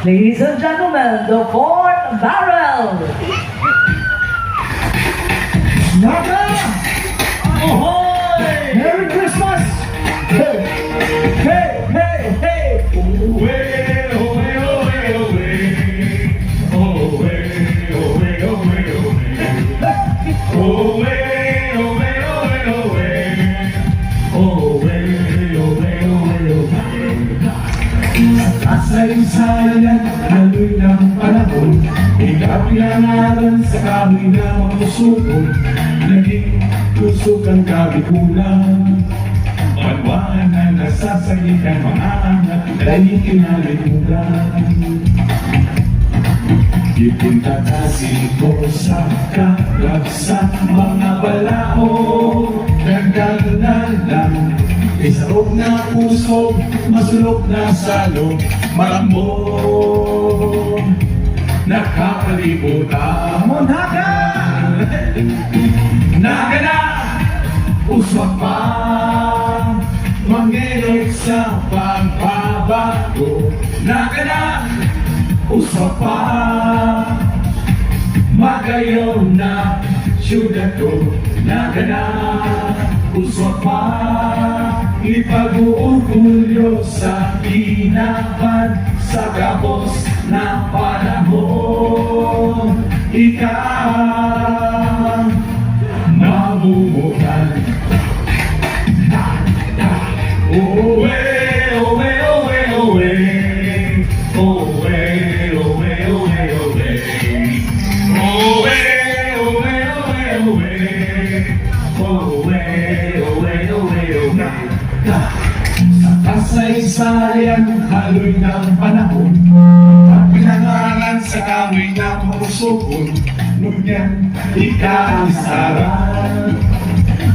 Ladies and gentlemen, the fourth barrel. Naka! Ahoy! Merry Christmas! Hey! Hey! Hey! Hey! Away! Away! Away! Away! Away! Away! Away! Away! Away! Away! Away! Kasaysayan, laloy ng panahon, ikapilangalan sa kahoy na mamusukon, naging tusok ang kabikulan. Banwaan na nasasayikan, mga anak, dahil kinalimutan. Ipintatasi ko sa kalapsan, mga balao, nagdalala Masulok na puso, masulok na salog, marambong nakakalimutan. Naga na, uswag pa, mangyayot sa pagbabago. Naga na, uswag pa, magayaw na syudad ko. Naga na, uswag pa, ipag-uugulyo sa pinapan sa kapos na panahon. Ikaw mamumukan. Owe, owe, owe, owe. Owe, owe, owe, owe. Owe, owe, owe, owe. Owe, owe, owe, owe. Sa kasaysayan, haloy ng panahon, at pinangalan sa kahoy ng mausukon, ngunyan ikaisaran.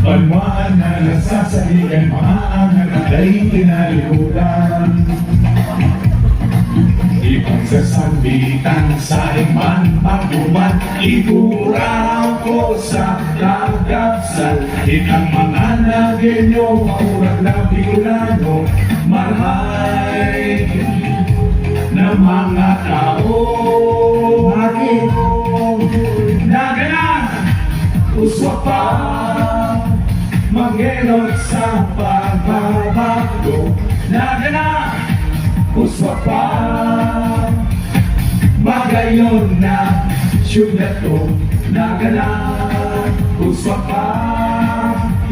Palmaan na nasasaligan, mga angat ay tinalimutan. Ipagsasambitan sa iman pagbuman, ituraw ko sa kagapsal. Itang mga nagenyo, maurag na Bicolano, marhay na mga tao. Naga na, uswa pa, mangelot sa pagbabago. Naga na, uswa pa, magayon na syudad ko. Naga na, uswa pa,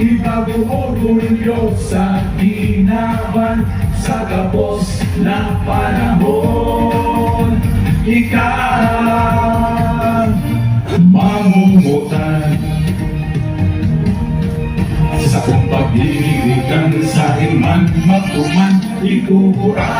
ibago-orgulyo sa ginaban sa kapos na panahon. Ikaw mamumutan sa kong pag-ibig, sa iman magtuman, ikukura.